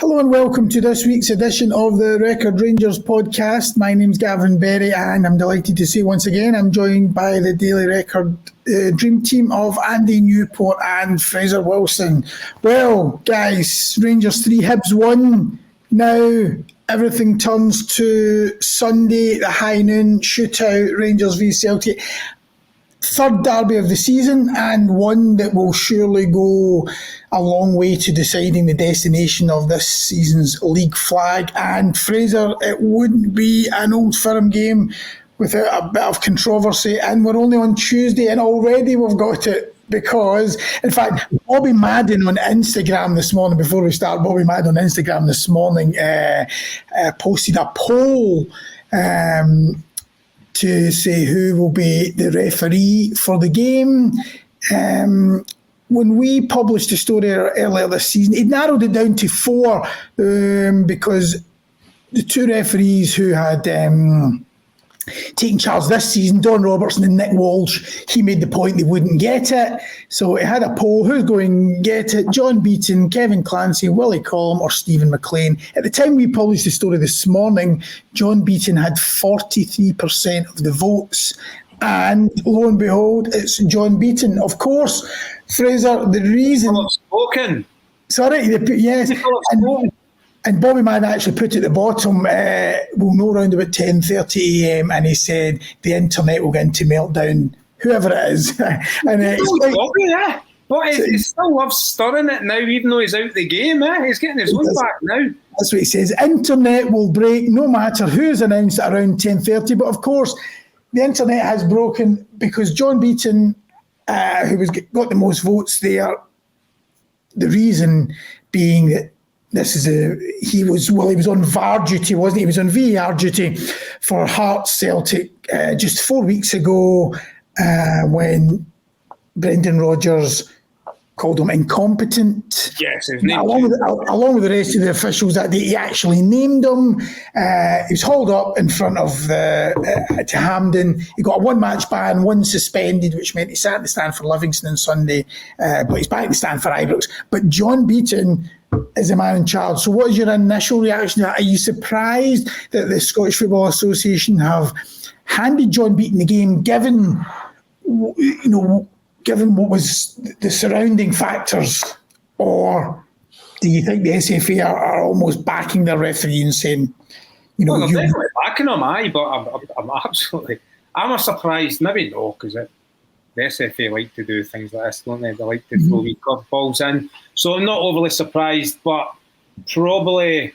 Hello and welcome to this week's edition of the Record Rangers podcast. My name's Gavin Berry and I'm delighted to say once again I'm joined by the Daily Record dream team of Andy, Newport and Fraser Wilson. Well, guys, Rangers 3, Hibs 1. Now everything turns to Sunday, the high noon shootout, Rangers v Celtic. Third derby of the season and one that will surely go a long way to deciding the destination of this season's league flag. And Fraser, it wouldn't be an Old Firm game without a bit of controversy, and we're only on Tuesday and already we've got it, because in fact Bobby Madden on Instagram this morning, before we start, Bobby Madden on Instagram this morning posted a poll to say who will be the referee for the game. When we published the story earlier this season, it narrowed it down to 4 because the 2 referees who had taken charge this season, Don Robertson and Nick Walsh, he made the point they wouldn't get it. So it had a poll, who's going to get it? John Beaton, Kevin Clancy, Willie Collum or Stephen McLean. At the time we published the story this morning, John Beaton had 43% of the votes. And lo and behold, it's John Beaton. Of course, Fraser, the reason... Spoken. Sorry, yes. And Bobby Mann actually put at the bottom, we'll know around about 10:30 a.m, and he said the internet will get into meltdown, whoever it is. And But he still loves stirring it now, even though he's out the game. He's getting his own back now. That's what he says. Internet will break no matter who's announced at around 10:30. But of course, the internet has broken because John Beaton, who got the most votes there, the reason being that he was on VAR duty, wasn't he? He was on VAR duty for Hearts Celtic just 4 weeks ago when Brendan Rodgers called him incompetent. Yes, along with the rest of the officials that day, he actually named him. He was hauled up in front of to Hampden. He got a 1-match ban, 1 suspended, which meant he sat in the stand for Livingston on Sunday, but he's back in the stand for Ibrox. But John Beaton is the man in charge. So what is your initial reaction to that? Are you surprised that the Scottish Football Association have handed John Beaton the game, given what was the surrounding factors? Or do you think the SFA are almost backing their referee and saying, they're definitely backing him, but I'm surprised, maybe no, because the SFA like to do things like this, don't they? They like to throw wee curveballs in. So I'm not overly surprised, but probably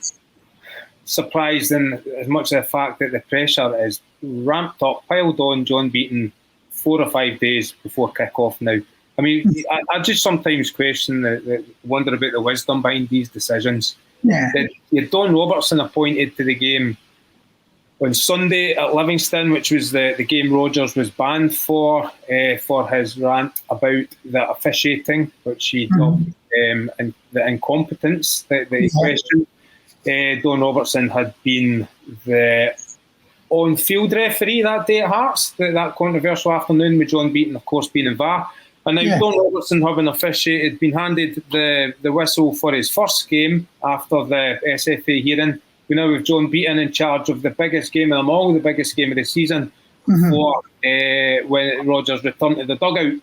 surprised in as much as the fact that the pressure is ramped up, piled on John Beaton 4 or 5 days before kick-off now. I mean, I just sometimes wonder about the wisdom behind these decisions. Yeah. You had Don Robertson appointed to the game on Sunday at Livingston, which was the game Rodgers was banned for his rant about the officiating, which he got, and the incompetence that he questioned. Don Robertson had been the on-field referee that day at Hearts, that controversial afternoon with John Beaton, of course, being in VAR. And now Don Robertson, having officiated, been handed the whistle for his first game after the SFA hearing. We now have John Beaton in charge of the biggest game of them all, the biggest game of the season, for when Rodgers returned to the dugout.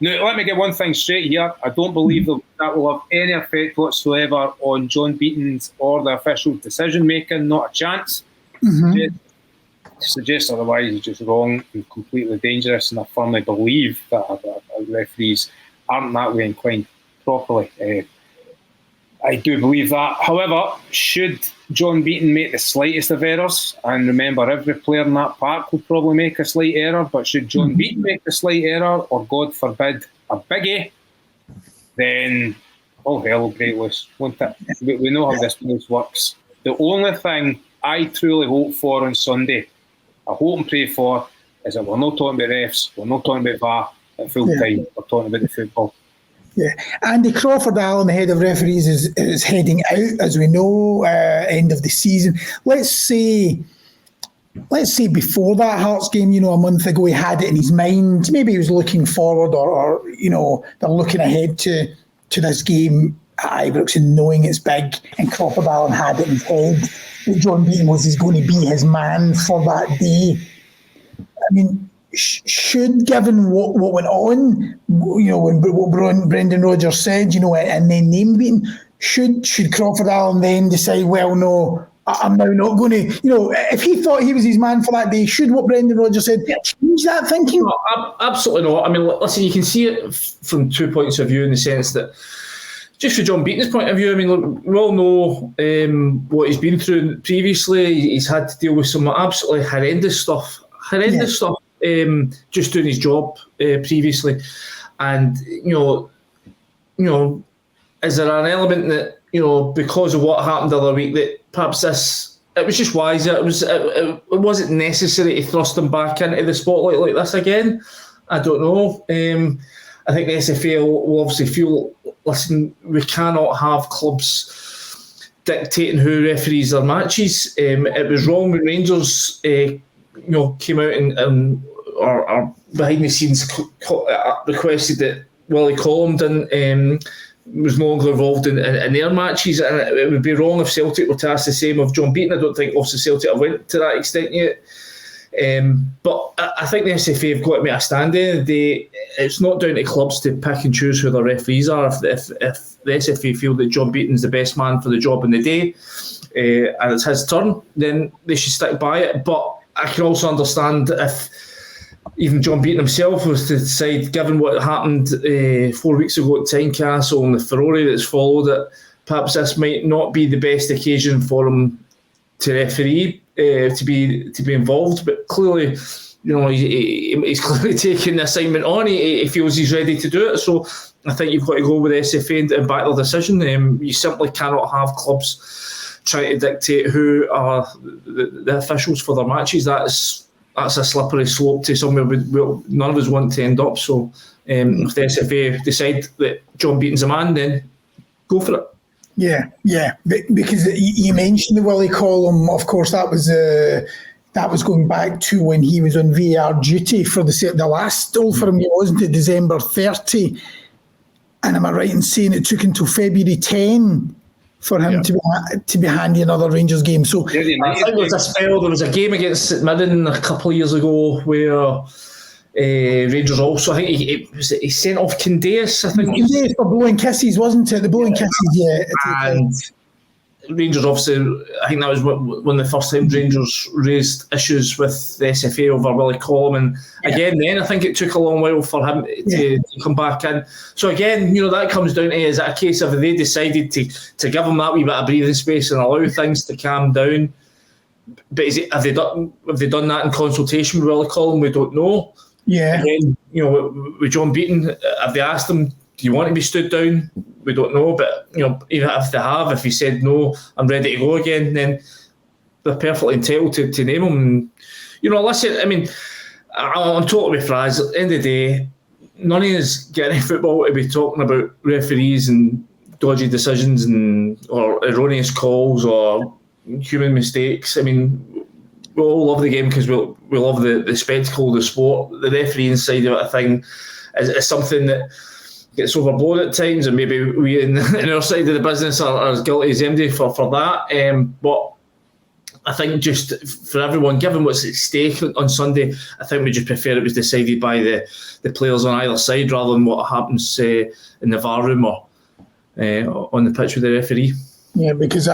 Now, let me get one thing straight here. I don't believe that will have any effect whatsoever on John Beaton's or the official decision-making, not a chance. Suggest otherwise is just wrong and completely dangerous, and I firmly believe that referees aren't that way inclined properly. I do believe that. However, should John Beaton make the slightest of errors, and remember every player in that park will probably make a slight error, but should John Beaton make a slight error, or God forbid a biggie, then all hell will break loose, won't it? We know how this place works. The only thing I truly hope for on Sunday, I hope and pray for, is that we're not talking about refs, we're not talking about VAR at full time, we're talking about the football. Yeah, Andy Crawford Allen, the head of referees, is heading out, as we know, end of the season. Let's say before that Hearts game, a month ago, he had it in his mind. Maybe he was looking forward, or they're looking ahead to this game at Ibrox and knowing it's big, and Cropper had it in his head that John Beaton was going to be his man for that day. I mean, should, given what went on, what Brendan Rodgers said, and then named Beaton, should Crawford Allen then decide, well, no, I'm now not going to, if he thought he was his man for that day, should what Brendan Rodgers said change that thinking? No, absolutely not. I mean, listen, you can see it from 2 points of view, in the sense that, just from John Beaton's point of view, I mean, look, we all know what he's been through previously. He's had to deal with some absolutely horrendous stuff, just doing his job previously. And, is there an element that, because of what happened the other week, that perhaps it was just wiser, it wasn't necessary to thrust him back into the spotlight like this again? I don't know. I think the SFA will obviously feel, listen, we cannot have clubs dictating who referees their matches. It was wrong when Rangers came out and or behind the scenes requested that Willie Collum was no longer involved in their matches, and it would be wrong if Celtic were to ask the same of John Beaton. I don't think obviously Celtic have went to that extent yet. But I think the SFA have got to make a stand. At the end of the day, it's not down to clubs to pick and choose who their referees are. If the SFA feel that John Beaton's the best man for the job in the day, and it's his turn, then they should stick by it. But I can also understand if even John Beaton himself was to decide, given what happened 4 weeks ago at Tynecastle and the furore that's followed it, perhaps this might not be the best occasion for him to referee, to be involved. But clearly, he's clearly taking the assignment on. He feels he's ready to do it. So I think you've got to go with the SFA and back their decision. You simply cannot have clubs trying to dictate who are the officials for their matches. That's a slippery slope to somewhere none of us want to end up. So if the SFA decide that John Beaton's a man, then go for it. Yeah, because you mentioned the Willie Collum. Of course, that was going back to when he was on VAR duty for the last Old Firm, wasn't it? December 30. And am I right in saying it took until February 10 for him to be handy another Rangers game? So I think there was a spell. There was a game against St Mirren a couple of years ago where Rangers also, I think he sent off Candace. I think Candace for blowing kisses, wasn't it? The blowing kisses, yeah. And Rangers, obviously, I think that was one of the first times Rangers raised issues with the SFA over Willie Collum. And again, then I think it took a long while for him to come back in. So again, that comes down to, is it a case of they decided to give him that wee bit of breathing space and allow things to calm down? But have they done that in consultation with Willie Collum? We don't know. Yeah. Again, with John Beaton, have they asked him, do you want to be stood down? We don't know, but even if they have, if he said no, I'm ready to go again, then they're perfectly entitled to name him. And, listen, I mean, I'm totally with Fraz. At the end of the day, none of us get any football to be talking about referees and dodgy decisions or erroneous calls or human mistakes. I mean, we all love the game because we love the spectacle of the sport. The refereeing side of it, I think, is something that gets overblown at times, and maybe we in our side of the business are as guilty as MD for that. But I think just for everyone, given what's at stake on Sunday, I think we just prefer it was decided by the players on either side rather than what happens in the VAR room or on the pitch with the referee. Yeah, because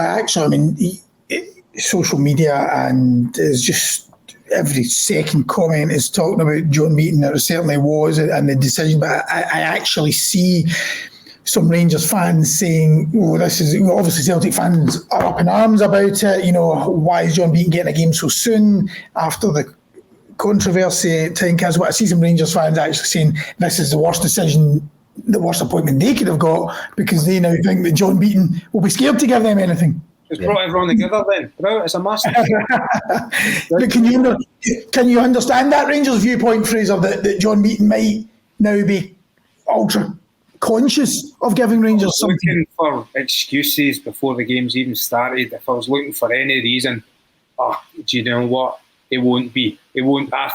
social media and is just every second comment is talking about John Beaton. It certainly was, and the decision. But I actually see some Rangers fans saying, this is obviously Celtic fans are up in arms about it. Why is John Beaton getting a game so soon after the controversy at Tynecastle? But I see some Rangers fans actually saying this is the worst decision, the worst appointment they could have got, because they now think that John Beaton will be scared to give them anything. Just brought everyone together then. Bro, it's a massive. But can you understand that Rangers viewpoint, Fraser, that John Beaton might now be ultra conscious of giving Rangers something? Looking for excuses before the game's even started. If I was looking for any reason, do you know what? It won't be. It won't. I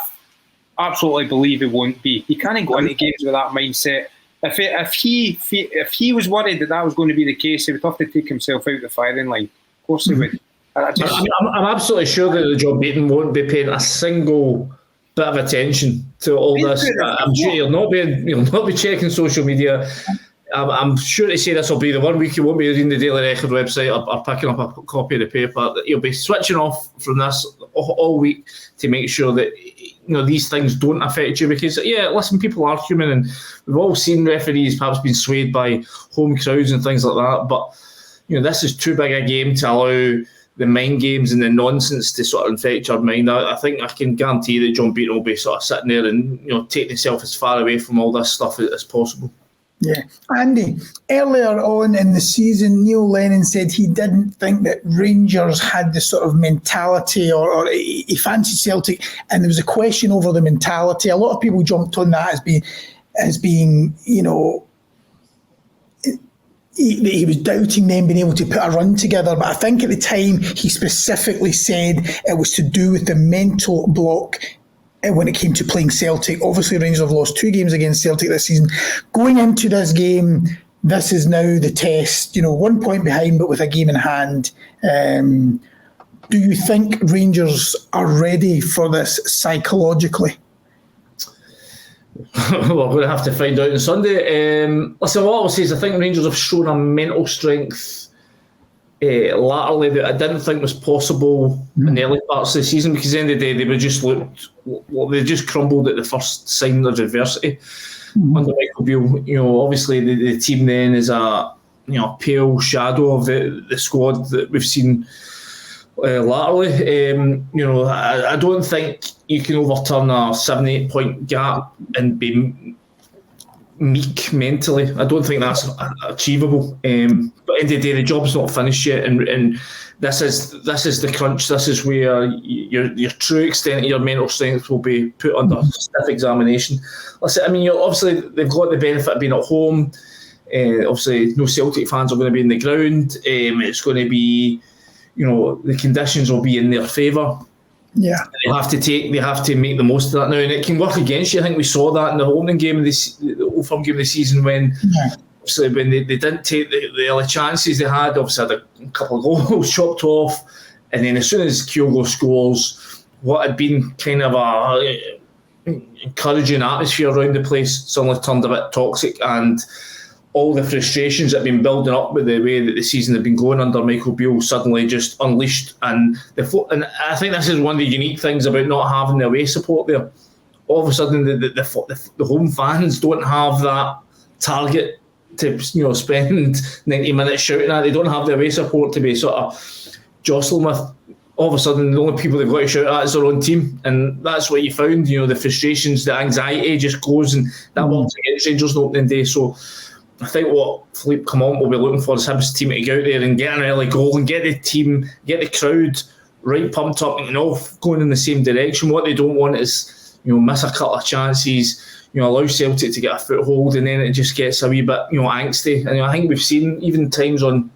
absolutely believe it won't be. You can't go into games with that mindset. If he was worried that was going to be the case, he would have to take himself out the firing line. Of course he would. I'm absolutely sure that John Beaton won't be paying a single bit of attention to all this. I'm sure he'll not be checking social media. I'm sure to say this will be the 1 week he won't be reading the Daily Record website or picking up a copy of the paper. He'll be switching off from this all week to make sure that these things don't affect you, because listen, people are human, and we've all seen referees perhaps being swayed by home crowds and things like that, but this is too big a game to allow the mind games and the nonsense to sort of infect your mind. I think I can guarantee that John Beaton will be sort of sitting there and taking himself as far away from all this stuff as possible. Yeah. Andy, earlier on in the season, Neil Lennon said he didn't think that Rangers had the sort of mentality, or he fancied Celtic, and there was a question over the mentality. A lot of people jumped on that as being he was doubting them being able to put a run together. But I think at the time he specifically said it was to do with the mental block when it came to playing Celtic. Obviously, Rangers have lost 2 games against Celtic this season. Going into this game, this is now the test. 1 point behind, but with a game in hand. Do you think Rangers are ready for this psychologically? Well, we're going to have to find out on Sunday. Listen, what I will say is I think Rangers have shown a mental strength latterly that I didn't think was possible in the early parts of the season, because at the end of the day they just crumbled at the first sign of adversity under Michael Beale. Obviously the team then is a pale shadow of the squad that we've seen latterly. I don't think you can overturn a 7-8 point gap and be meek mentally. I don't think that's achievable. But at the end of the day, the job's not finished yet, and this is the crunch. This is where your true extent of your mental strength will be put under stiff examination. Listen, obviously they've got the benefit of being at home. Obviously, no Celtic fans are going to be in the ground. It's going to be, the conditions will be in their favour. Yeah, they have to make the most of that now, and it can work against you. I think we saw that in the opening game of the Old Firm game of the season when they didn't take the early chances they had. Obviously, had a couple of goals chopped off, and then as soon as Kyogo scores, what had been kind of a encouraging atmosphere around the place suddenly turned a bit toxic, and all the frustrations that have been building up with the way that the season had been going under Michael Beale suddenly just unleashed. And I think this is one of the unique things about not having the away support there. All of a sudden, the home fans don't have that target to spend 90 minutes shouting at. They don't have the away support to be sort of jostling with. All of a sudden, the only people they've got to shout at is their own team, and that's what you found. The frustrations, the anxiety just goes, and that works against Rangers on opening day. So I think what Philippe Clement will be looking for is his team to get out there and get an early goal and get the team, get the crowd right pumped up and all going in the same direction. What they don't want is, miss a couple of chances, allow Celtic to get a foothold, and then it just gets a wee bit, angsty. And I think we've seen even times on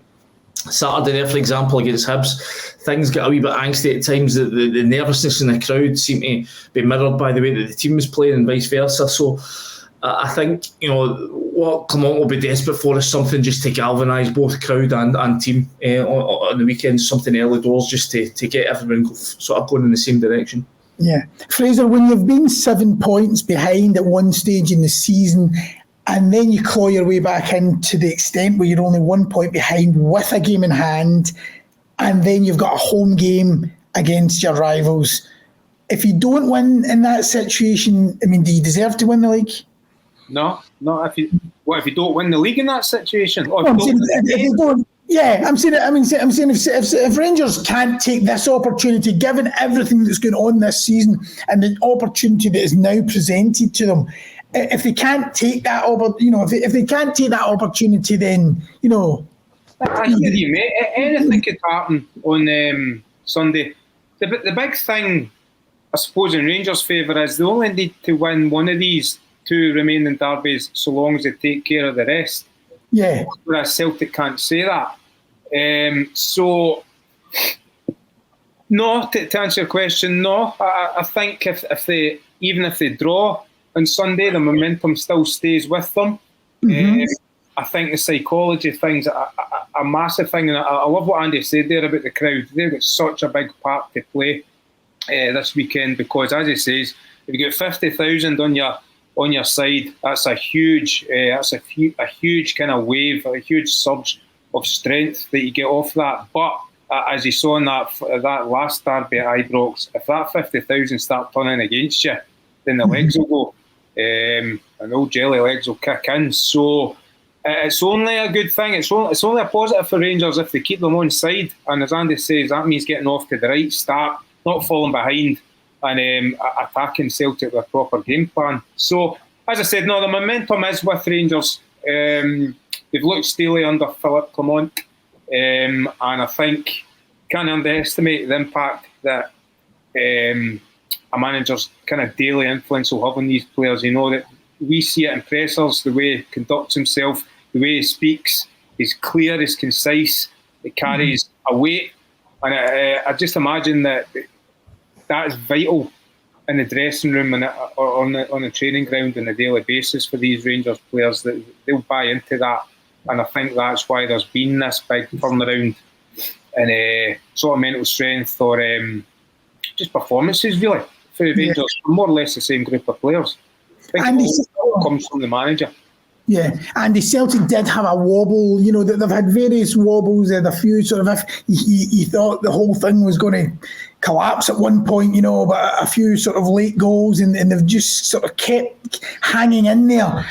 Saturday there, for example, against Hibs, things get a wee bit angsty at times. The nervousness in the crowd seemed to be mirrored by the way that the team was playing and vice versa. So I think, what Clement will be desperate for is something just to galvanise both crowd and team on the weekend, something early doors just to get everyone sort of going in the same direction. Yeah. Fraser, when you've been 7 points behind at one stage in the season, and then you claw your way back into the extent where you're only 1 point behind with a game in hand, and then you've got a home game against your rivals. If you don't win in that situation, do you deserve to win the league? No. If you don't win the league in that situation? I'm saying if Rangers can't take this opportunity, given everything that's going on this season and the opportunity that is now presented to them, if they can't take that, if they can't take that opportunity, then I hear you, mate. Anything could happen on Sunday. The big thing, I suppose, in Rangers' favour is they only need to win one of these 2 remaining derbies so long as they take care of the rest. Yeah. Whereas Celtic can't say that. So, no, to answer your question, no. I think if they draw on Sunday, the momentum still stays with them. I think the psychology thing's a massive thing, and I love what Andy said there about the crowd. They've got such a big part to play this weekend, because, as he says, if you get 50,000 on your side, that's a huge kind of wave, a huge surge of strength that you get off that. But as you saw in that last derby at Ibrox, if that 50,000 start turning against you, then the legs will go, and old jelly legs will kick in. So it's only a good thing. It's only a positive for Rangers if they keep them on side. And as Andy says, that means getting off to the right start, not falling behind, and attacking Celtic with a proper game plan. So, as I said, no, the momentum is with Rangers. They've looked steely under Philippe Clement, and I think can't underestimate the impact that a manager's kind of daily influence will have on these players. You know, that we see it in pressers, the way he conducts himself, the way he speaks. He's clear, he's concise, it carries a weight, and I just imagine that is vital in the dressing room and on the training ground on a daily basis for these Rangers players. That they'll buy into that, and I think that's why there's been this big turnaround in sort of mental strength or just performances, really, for the Rangers. More or less the same group of players. I think it all comes from the manager. Yeah, and the Celtic did have a wobble. You know, they've had various wobbles. They had a few sort of, if you thought the whole thing was going to collapse at one point, you know, but a few sort of late goals, and they've just sort of kept hanging in there.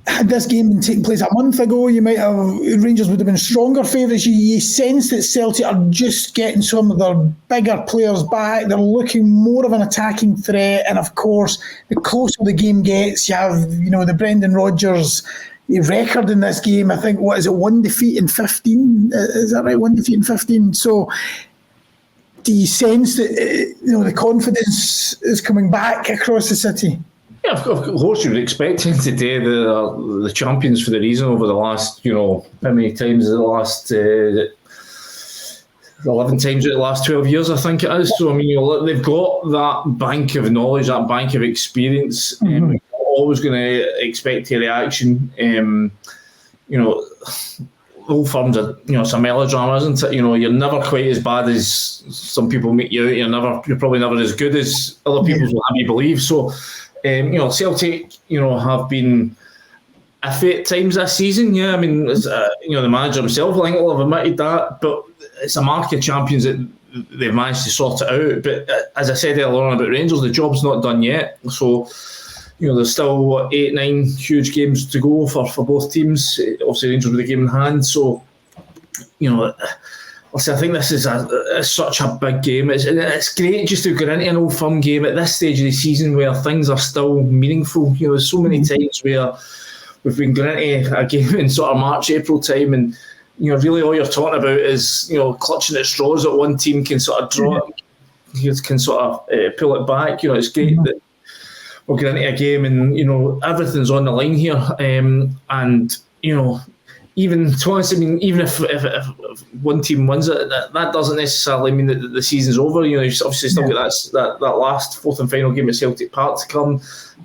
Had this game been taking place a month ago, Rangers would have been stronger favourites. You sense that Celtic are just getting some of their bigger players back. They're looking more of an attacking threat, and of course, the closer the game gets, you have the Brendan Rodgers record in this game. I think 1 defeat in 15? Is that right? 1 defeat in 15. So, do you sense that the confidence is coming back across the city? Yeah, of course you would expect him today. The champions for the reason over the last, how many times? The last 11 times out of the last 12 years, I think it is. So, I mean, they've got that bank of knowledge, that bank of experience. We're always going to expect a reaction. Old Firms are, it's a melodrama, isn't it? You're never quite as bad as some people make you out. You're probably never as good as other people will have you believe. So, Celtic, have been iffy at times this season. Yeah, I mean, the manager himself, I think, will have admitted that. But it's a mark of champions that they've managed to sort it out. But as I said earlier on about Rangers, the job's not done yet. So, there's still 8-9 huge games to go for both teams. Obviously, Rangers with the game in hand. So, I think this is such a big game. It's great just to get into an Old Firm game at this stage of the season where things are still meaningful. There's so many times where we've been going into a game in sort of March, April time, and really all you're talking about is clutching at straws that one team can sort of draw it, can sort of pull it back. It's great that we're getting into a game and everything's on the line here, and even to honest, even if one team wins it, that doesn't necessarily mean that the season's over. You've obviously still got that last fourth and final game at Celtic Park to come.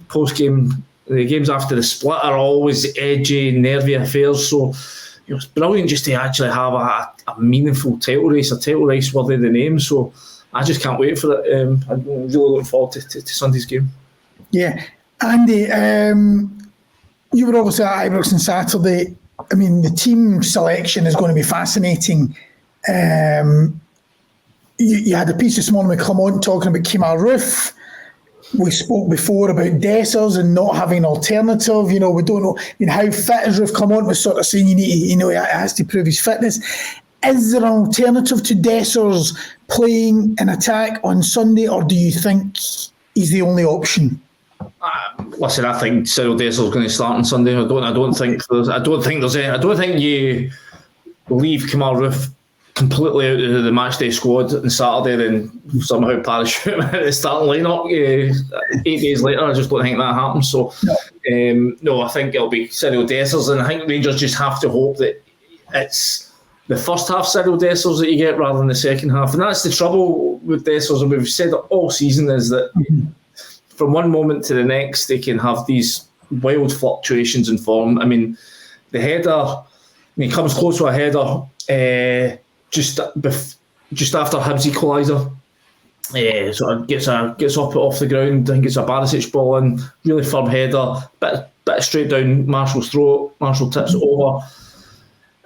Post game, the games after the split are always edgy, nervy affairs. So it's brilliant just to actually have a meaningful title race, a title race worthy of the name. So I just can't wait for it. I'm really looking forward to Sunday's game. Yeah, Andy, you were obviously at Ibrox on Saturday. I mean, the team selection is going to be fascinating. You had a piece this morning with Clement talking about Kemar Roof. We spoke before about Dessers and not having an alternative. We don't know. I mean, how fit is Roof? Clement was sort of saying he has to prove his fitness. Is there an alternative to Dessers playing in attack on Sunday, or do you think he's the only option? Listen, I think Cyril Dessers is going to start on Sunday. I don't think you leave Kemar Roof completely out of the matchday squad on Saturday, then somehow parachute him at the starting lineup 8 days later. I just don't think that happens. So, no, I think it'll be Cyril Dessers, and I think Rangers just have to hope that it's the first half Cyril Dessers that you get rather than the second half. And that's the trouble with Dessers, and we've said it all season, is that from one moment to the next, they can have these wild fluctuations in form. I mean, the header, he comes close to a header just after Hibs equaliser. Sort of gets up off the ground. I think it's a Barisic ball in, really firm header, bit straight down Marshall's throat. Marshall tips it over,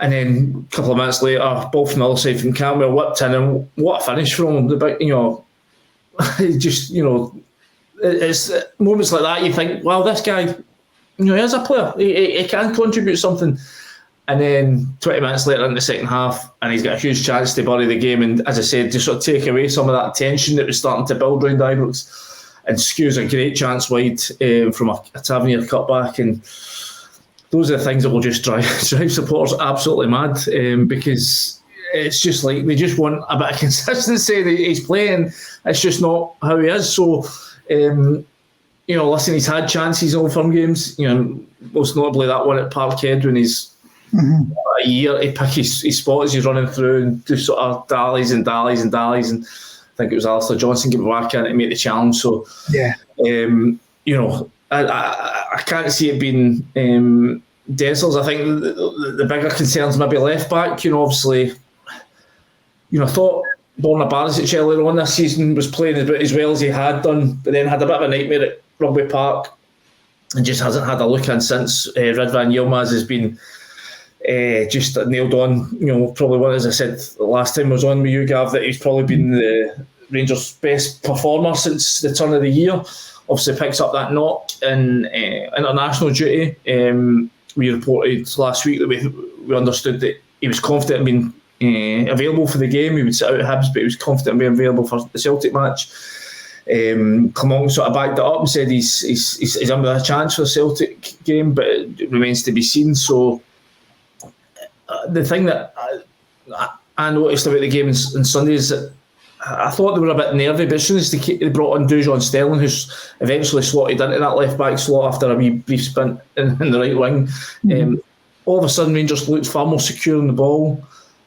and then a couple of minutes later, ball from the other side from Campbell whipped in, and what a finish from him! It's moments like that you think, wow, this guy, he is a player. He can contribute something. And then 20 minutes later in the second half, and he's got a huge chance to bury the game. And as I said, to sort of take away some of that tension that was starting to build around Ibrox, and skews a great chance wide from a Tavernier cutback. And those are the things that will just drive supporters absolutely mad, because it's just like they just want a bit of consistency that he's playing. It's just not how he is. So, listen, he's had chances in all firm games. Most notably that one at Parkhead when he's a year to pick his spot as he's running through and just sort of dallies. And I think it was Alistair Johnson getting back in to make the challenge. So, I can't see it being Dessers. I think the bigger concerns maybe left back. Obviously, I thought Borna Barisic earlier on this season was playing as well as he had done, but then had a bit of a nightmare at Rugby Park and just hasn't had a look in since. Ridvan Yilmaz has been just nailed on. Probably one, as I said last time I was on with you, Gav, that he's probably been the Rangers' best performer since the turn of the year. Obviously picks up that knock in international duty. We reported last week that we understood that he was confident in being available for the game. He would sit out at Hibs, but he was confident in being available for the Celtic match. Clement sort of backed it up and said he's in with a chance for the Celtic game, but it remains to be seen. So the thing that I noticed about the game on Sunday is that I thought they were a bit nervy, but as soon as they brought on Dujon Sterling, who's eventually slotted into that left back slot after a wee brief stint in the right wing, all of a sudden Rangers looked far more secure on the ball,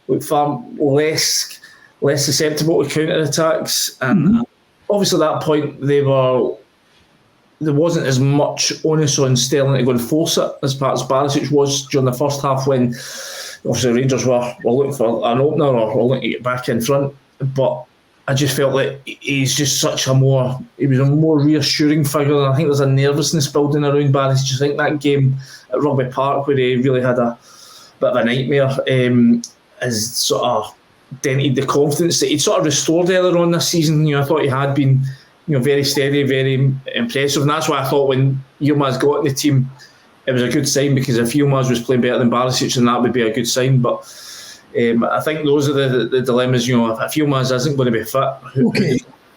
looked far less susceptible to counter attacks, and obviously at that point there wasn't as much onus on Sterling to go and force it as perhaps Barisic was during the first half, when obviously Rangers were looking for an opener or looking to get back in front. But I just felt like he's just he was a more reassuring figure, and I think there's a nervousness building around Barisic. I think that game at Rugby Park where he really had a bit of a nightmare has sort of dented the confidence that he'd sort of restored earlier on this season. I thought he had been very steady, very impressive, and that's why I thought when Yilmaz got in the team it was a good sign, because if Yilmaz was playing better than Barisic, then that would be a good sign. But I think those are the dilemmas. If Yilmaz isn't going to be fit, who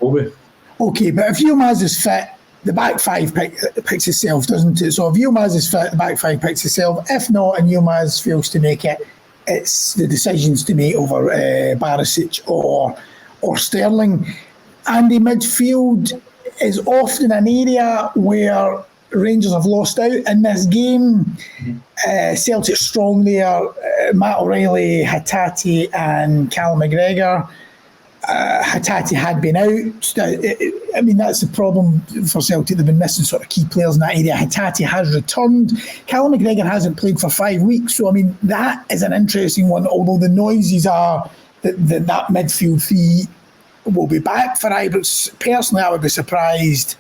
will be? Okay, but if Yilmaz is fit, the back five picks itself, doesn't it? So if Yilmaz is fit, the back five picks itself. If not, and Yilmaz fails to make it, it's the decisions to make over Barisic or Sterling. And the midfield is often an area where Rangers have lost out in this game. Celtic strong there. Matt O'Reilly, Hatate and Callum McGregor. Hatate had been out. I mean, that's the problem for Celtic. They've been missing sort of key players in that area. Hatate has returned. Callum McGregor hasn't played for 5 weeks. So, I mean, that is an interesting one, although the noises are that midfield three will be back for Ibrox. Personally, I would be surprised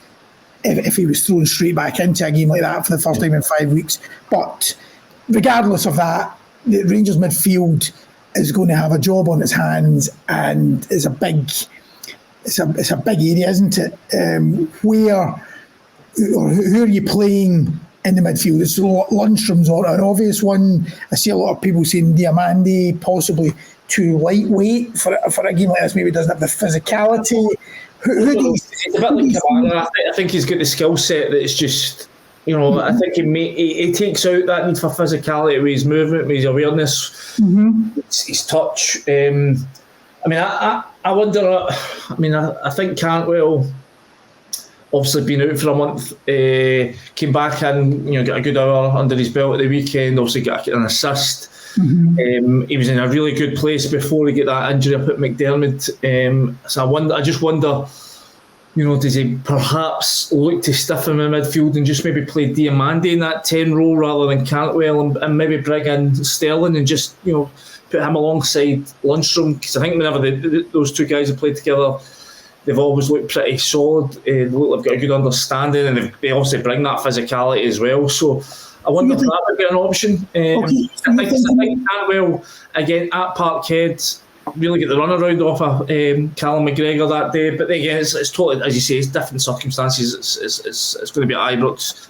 if he was thrown straight back into a game like that for the first time in 5 weeks. But regardless of that, the Rangers midfield is going to have a job on its hands, and it's a big area, isn't it? Who are you playing in the midfield? It's Lundstrom's an obvious one. I see a lot of people saying Diamandi, possibly too lightweight for a game like this. Maybe doesn't have the physicality. It's a bit like Cabana. I think he's got the skill set that it's just, I think he takes out that need for physicality with his movement, with his awareness, his touch. I wonder. I think Cantwell, obviously been out for a month, came back and got a good hour under his belt at the weekend. Obviously got an assist. He was in a really good place before he got that injury up at McDermott. So I just wonder does he perhaps look to stiffen in midfield and just maybe play Diamande in that 10 role rather than Cantwell, and maybe bring in Sterling and just, put him alongside Lundstrom? Because I think whenever those two guys have played together, they've always looked pretty solid. They look like they've got a good understanding, and they obviously bring that physicality as well. So I wonder if that would be an option. I think Cantwell, again, at Parkhead, really get the runaround off of Callum McGregor that day. But again, it's totally, as you say, it's different circumstances. It's going to be at Ibrox.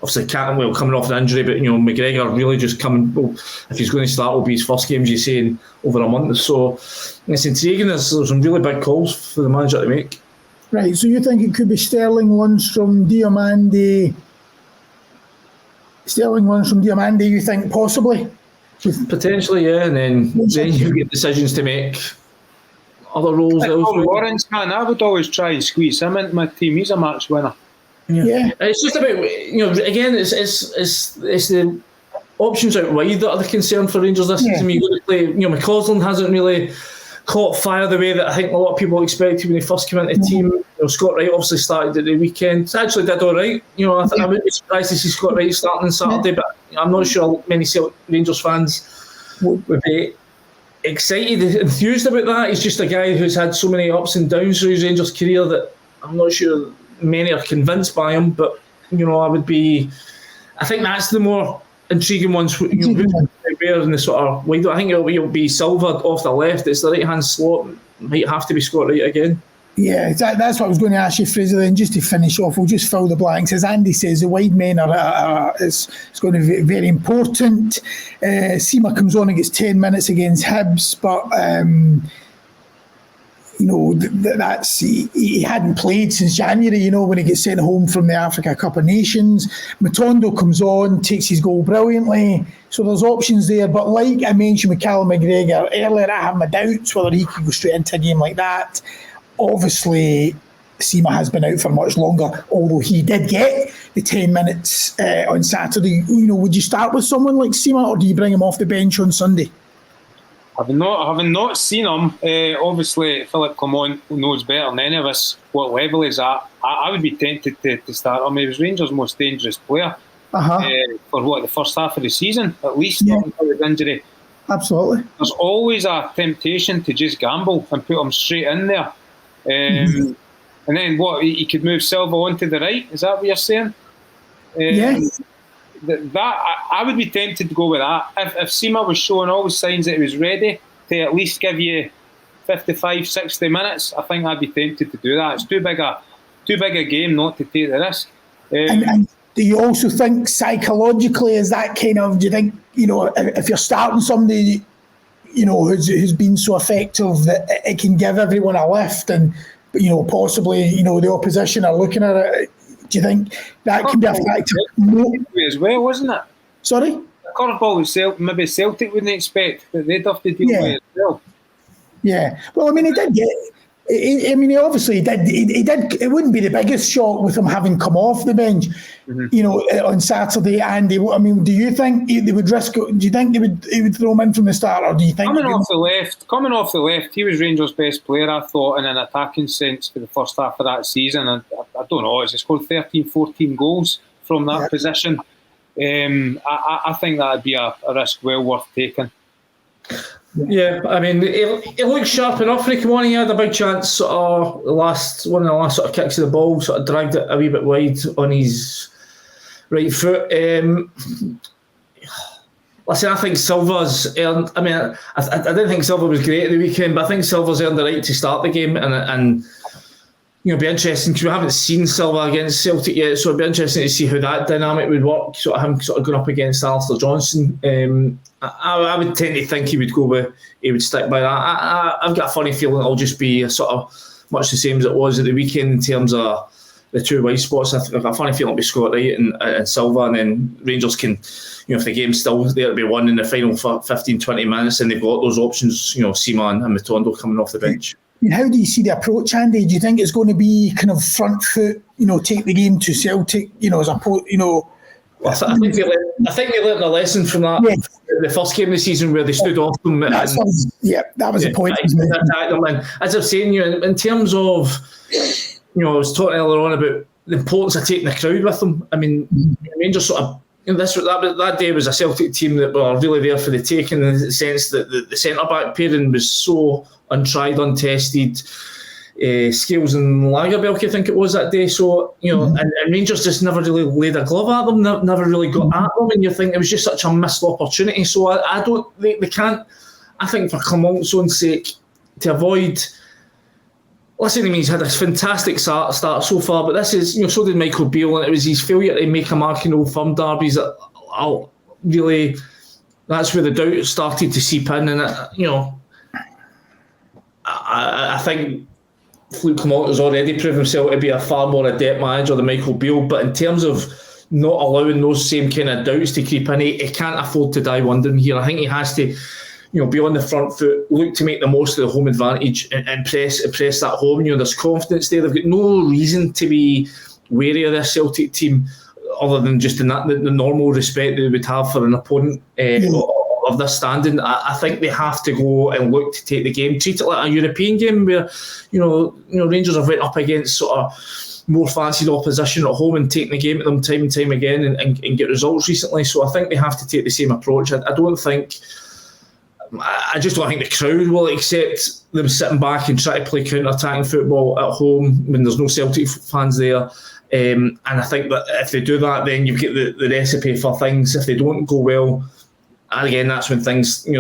Obviously Cantwell coming off an injury, but McGregor really just coming. Well, if he's going to start, will be his first game, as you say, in over a month. So it's intriguing. There's some really big calls for the manager to make. Right. So you think it could be Sterling, Lundstrom, Diamande? You think possibly? Potentially, yeah, and then you get decisions to make. Other roles. Lawrence, man, I would always try and squeeze him into my team. He's a match winner. Yeah. It's just about, again, it's the options out wide that are the concern for Rangers this season. You've got to play, McCausland hasn't really caught fire the way that I think a lot of people expected when he first came into the team. Scott Wright obviously started at the weekend. Actually did all right. I would be surprised to see Scott Wright starting on Saturday, but I'm not sure many Celtic Rangers fans would be excited, enthused about that. He's just a guy who's had so many ups and downs through his Rangers career that I'm not sure many are convinced by him. But I think that's the more intriguing ones. Who's there in the sort of wide? I think it'll be Silva off the left. It's the right hand slot. Might have to be Scott Wright again. Yeah, that's what I was going to ask you, Fraser. Then just to finish off, we'll just fill the blanks. As Andy says, the wide men it's going to be very important. Sima comes on and gets 10 minutes against Hibs, but that's he hadn't played since January. When he gets sent home from the Africa Cup of Nations. Matondo comes on, takes his goal brilliantly. So there's options there. But like I mentioned with Callum McGregor earlier, I have my doubts whether he could go straight into a game like that. Obviously, Sima has been out for much longer, although he did get the 10 minutes on Saturday. Would you start with someone like Sima, or do you bring him off the bench on Sunday? Having not seen him, obviously Philippe Clement knows better than any of us what level he's at. I would be tempted to start him. He was Rangers' most dangerous player for the first half of the season, at least until his injury. Absolutely. There's always a temptation to just gamble and put him straight in there. And then he could move Silva onto the right. Is that what you're saying? Yes. I would be tempted to go with that. If Sima was showing all the signs that he was ready to at least give you 55, 60 minutes, I think I'd be tempted to do that. It's too big a game not to take the risk. And do you also think psychologically, is that kind of, do you think, if you're starting somebody who's been so effective that it can give everyone a lift, and possibly the opposition are looking at it? Do you think that can be a factor? As well, wasn't it? Sorry? The curveball was maybe Celtic wouldn't expect that they'd have to deal with it as well. Yeah. Well, he did get. He obviously did. He did. It wouldn't be the biggest shock with him having come off the bench, on Saturday. Andy, do you think they would risk? Do you think he would throw him in from the start, or do you think coming off the left, he was Rangers' best player, I thought, in an attacking sense for the first half of that season. And I don't know, he scored 13, 14 goals from that position. I think that would be a risk well worth taking. Yeah, he looked sharp enough when he came on. He had a big chance. One of the last sort of kicks of the ball, sort of dragged it a wee bit wide on his right foot. Listen, I think Silva's earned. I didn't think Silva was great at the weekend, but I think Silva's earned the right to start the game, and it'll be interesting because we haven't seen Silva against Celtic yet, so it'll be interesting to see how that dynamic would work. Sort of him going up against Alistair Johnston. I would tend to think he would stick by that. I've got a funny feeling it'll just be sort of much the same as it was at the weekend in terms of the two wide spots. I've got a funny feeling it'll be Scott Wright and Silva, and then Rangers can, if the game's still there to be won in the final for 15, 20 minutes, and they've got those options, Sima and Matondo coming off the bench. How do you see the approach, Andy? Do you think it's going to be kind of front foot, take the game to Celtic, as opposed, I think they learned a lesson from that the first game of the season where they stood off them. That was the point. As I was saying, in terms of, I was talking earlier on about the importance of taking the crowd with them. I mean, Rangers sort of, that day was a Celtic team that were really there for the taking, in the sense that the centre-back pairing was so untried, untested. Scales and Lagerbielke, I think it was that day. So, and Rangers just never really laid a glove at them, never really got at them, and you think it was just such a missed opportunity. So they can't, I think for Clement's own sake, to avoid, listen, he's had a fantastic start so far, but this is, so did Michael Beale, and it was his failure to make a mark in Old Firm derbies that really, that's where the doubt started to seep in, and I think Philippe Clement has already proved himself to be a far more adept manager than Michael Beale, but in terms of not allowing those same kind of doubts to creep in, he can't afford to die wondering here. I think he has to, be on the front foot, look to make the most of the home advantage and press that home. There's confidence there. They've got no reason to be wary of this Celtic team other than just the normal respect they would have for an opponent of this standing. I think they have to go and look to take the game, treat it like a European game where, Rangers have went up against sort of more fancied opposition at home and taken the game at them time and time again and get results recently. So I think they have to take the same approach. I just don't think the crowd will accept them sitting back and try to play counter-attacking football at home when there's no Celtic fans there. And I think that if they do that, then you get the recipe for things. If they don't go well, and again, that's when things can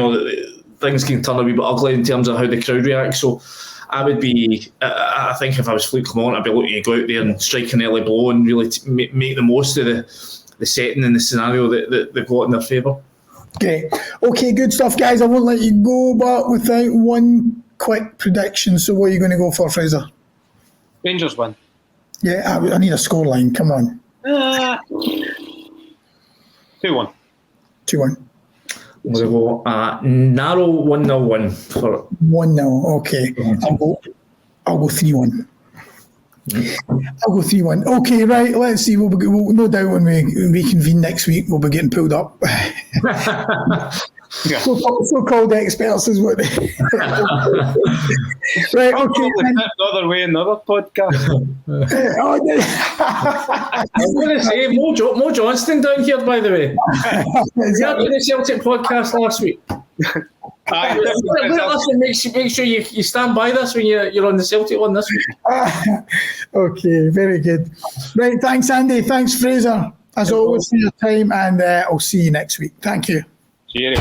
turn a wee bit ugly in terms of how the crowd reacts. So I think if I was Philippe Clement, I'd be looking to go out there and strike an early blow and really make the most of the setting and the scenario that they've got in their favour. Great. Okay, good stuff, guys. I won't let you go, but without one quick prediction. So what are you going to go for, Fraser? Rangers win. Yeah, I need a scoreline. Come on. 2-1. 2-1. I'm going to go narrow 1-0 win for 1-0. Okay. I'll go 3-1. I'll go 3-1. Okay, right. Let's see. We'll no doubt when we reconvene next week, we'll be getting pulled up. So-called experts is what. Right. Okay. Another way, another podcast. I was going to say Mo Johnston down here, by the way. Is that the Celtic podcast last week? Listen, make sure you stand by this when you're on the Celtic one this week. Okay, very good. Right, thanks, Andy. Thanks, Fraser. As always, for your time, and I'll see you next week. Thank you. Cheerio.